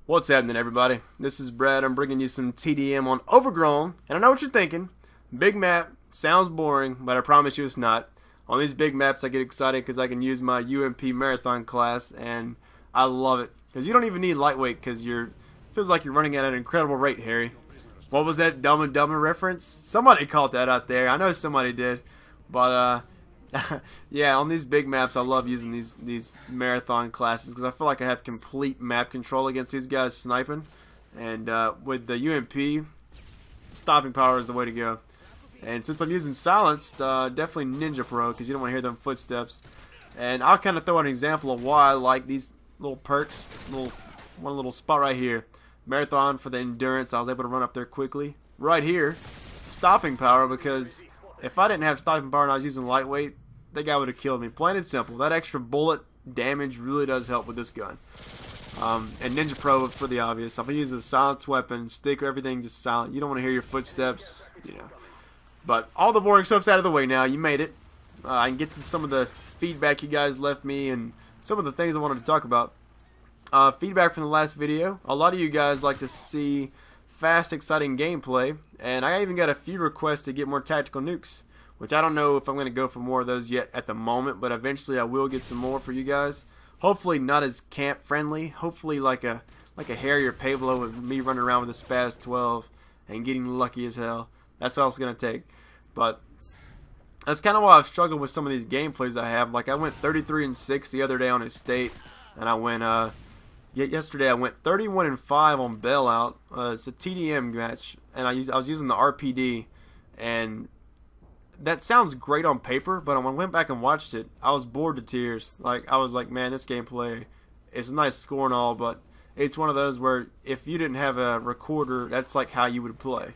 What's happening, everybody? This is Brad. I'm bringing you some TDM on Overgrown, and I know what you're thinking. Big map, sounds boring, but I promise you it's not. On these big maps I get excited because I can use my UMP marathon class, and I love it. Because you don't even need lightweight because feels like you're running at an incredible rate, Harry. What was that Dumb and Dumber reference? Somebody called that out there. I know somebody did. But, yeah, on these big maps, I love using these marathon classes because I feel like I have complete map control against these guys sniping. And with the UMP, stopping power is the way to go. And since I'm using silenced, definitely Ninja Pro because you don't want to hear them footsteps. And I'll kind of throw an example of why I like these little perks. One little spot right here. Marathon for the endurance. I was able to run up there quickly. Right here, stopping power, because if I didn't have stopping power and I was using lightweight, that guy would have killed me. Plain and simple. That extra bullet damage really does help with this gun. And Ninja Pro for the obvious. If I use a silenced weapon, stick or everything just silent. You don't want to hear your footsteps, you know. But all the boring stuff's out of the way now. You made it. I can get to some of the feedback you guys left me and some of the things I wanted to talk about. Feedback from the last video. A lot of you guys like to see fast, exciting gameplay, and I even got a few requests to get more tactical nukes, which I don't know if I'm going to go for more of those yet at the moment, but eventually I will get some more for you guys. Hopefully not as camp friendly. Hopefully like a Harrier Pavlo with me running around with a Spaz 12 and getting lucky as hell. That's all it's going to take. But that's kind of why I've struggled with some of these gameplays I have. Like I went 33-6 the other day on Estate, and I went yesterday I went 31-5 on Bailout. It's a TDM match, and I was using the RPD, and that sounds great on paper, but when I went back and watched it, I was bored to tears. Like I was like, man, this gameplay is a nice score and all, but it's one of those where if you didn't have a recorder, that's like how you would play.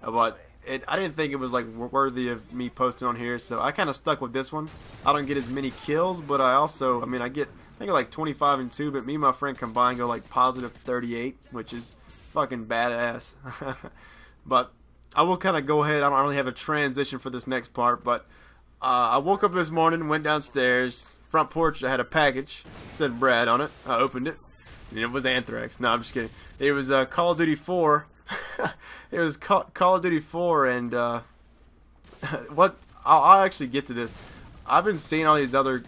But I didn't think it was like worthy of me posting on here, so I kind of stuck with this one. I don't get as many kills, but I get, I think like 25 and 2, but me and my friend combined go like positive 38, which is fucking badass. But I will kind of go ahead. I don't really have a transition for this next part, but I woke up this morning, went downstairs, front porch. I had a package, said Brad on it. I opened it, and it was Anthrax. No, I'm just kidding. It was Call of Duty 4. It was Call of Duty 4, and what? I'll actually get to this. I've been seeing all these other,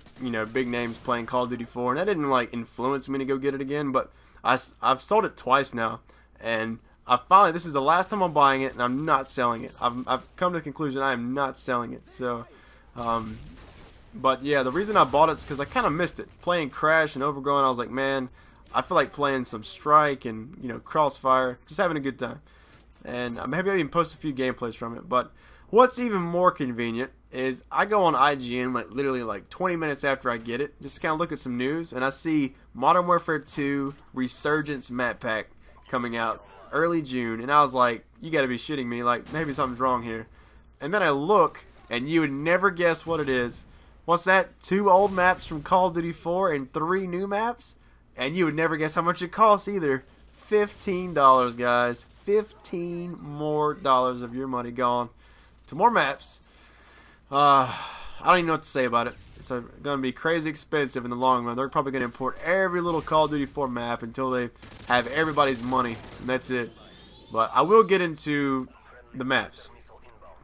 big names playing Call of Duty 4, and that didn't like influence me to go get it again. But I've sold it twice now, and this is the last time I'm buying it, and I'm not selling it. I've come to the conclusion I am not selling it. So, but yeah, the reason I bought it is because I kind of missed it. Playing Crash and Overgrown, I was like, man, I feel like playing some Strike and Crossfire, just having a good time. And maybe I even post a few gameplays from it. But what's even more convenient is I go on IGN literally 20 minutes after I get it, just kind of look at some news, and I see Modern Warfare 2 Resurgence map pack coming out early June, and I was like, you gotta be shitting me, like maybe something's wrong here. And then I look, and you would never guess what it is. What's that? 2 old maps from Call of Duty 4 and 3 new maps? And you would never guess how much it costs either. $15, guys. $15 more of your money gone to more maps. I don't even know what to say about it. It's going to be crazy expensive in the long run. They're probably going to import every little Call of Duty 4 map until they have everybody's money, and that's it. But I will get into the maps,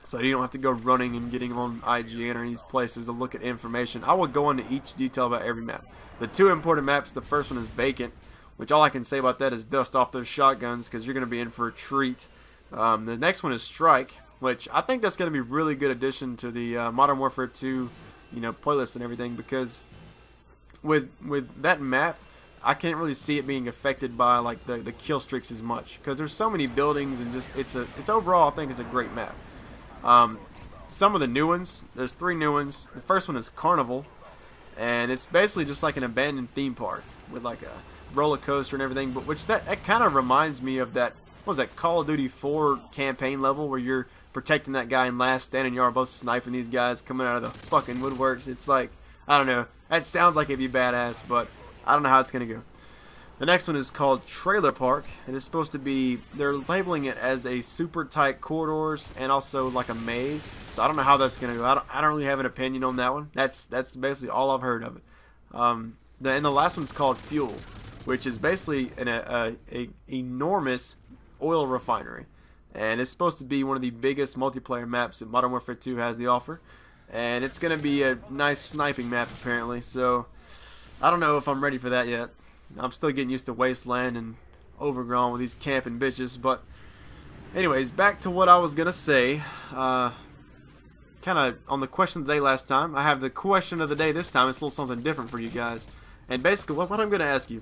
so you don't have to go running and getting on IGN or these places to look at information. I will go into each detail about every map. The 2 imported maps, the first one is Vacant, which all I can say about that is dust off those shotguns because you're going to be in for a treat. The next one is Strike, which I think that's going to be a really good addition to the Modern Warfare 2 playlist and everything, because with that map, I can't really see it being affected by like the kill streaks as much because there's so many buildings, and just it's overall I think it's a great map. Some of the new ones, there's 3 new ones. The first one is Carnival, and it's basically just like an abandoned theme park with like a roller coaster and everything, but that kind of reminds me of that, what was that, Call of Duty 4 campaign level where you're protecting that guy in Last Stand and you're both sniping these guys coming out of the fucking woodworks. It's like, I don't know, that sounds like it'd be badass, but I don't know how it's gonna go. The next one is called Trailer Park. It is supposed to be, they're labeling it as a super tight corridors and also like a maze, so I don't know how that's gonna go. I don't really have an opinion on that one. That's basically all I've heard of it. And the last one's called Fuel, which is basically an enormous oil refinery. And it's supposed to be one of the biggest multiplayer maps that Modern Warfare 2 has to offer. And it's going to be a nice sniping map apparently. So I don't know if I'm ready for that yet. I'm still getting used to Wasteland and Overgrown with these camping bitches. But anyways, back to what I was going to say. Kind of on the question of the day last time. I have the question of the day this time. It's a little something different for you guys. And basically what I'm going to ask you.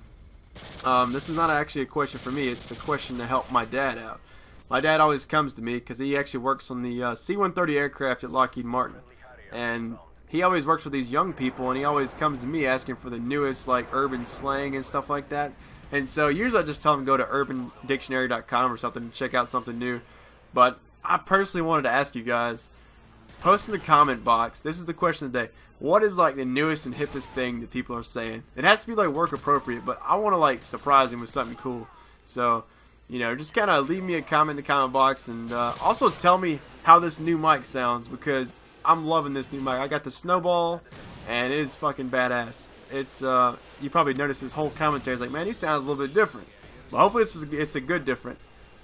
This is not actually a question for me. It's a question to help my dad out. My dad always comes to me because he actually works on the C-130 aircraft at Lockheed Martin. And he always works with these young people, and he always comes to me asking for the newest like urban slang and stuff like that. And so usually I just tell him to go to urbandictionary.com or something and check out something new. But I personally wanted to ask you guys, post in the comment box, this is the question of the day, what is like the newest and hippest thing that people are saying? It has to be like work appropriate, but I want to like surprise him with something cool. So, you know, just kind of leave me a comment in the comment box, and also tell me how this new mic sounds, because I'm loving this new mic. I got the Snowball, and it is fucking badass. It's you probably noticed his whole commentary is like, man, he sounds a little bit different. But hopefully it's a good different,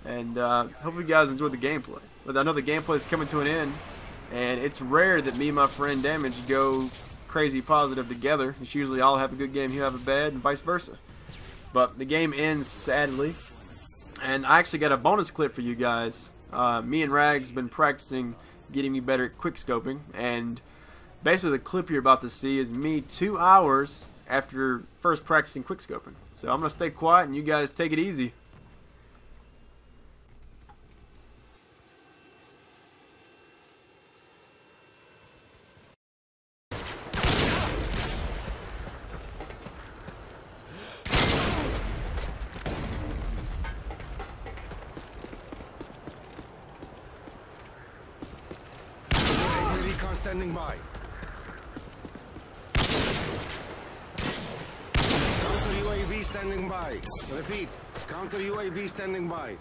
and hopefully you guys enjoy the gameplay. But I know the gameplay is coming to an end, and it's rare that me and my friend Damage go crazy positive together. It's usually I'll have a good game, he'll have a bad, and vice versa. But the game ends sadly. And I actually got a bonus clip for you guys. Me and Rag's been practicing getting me better at quickscoping, and basically the clip you're about to see is me 2 hours after first practicing quickscoping. So I'm gonna stay quiet and you guys take it easy. Standing by. Counter UAV standing by. Repeat. Counter UAV standing by.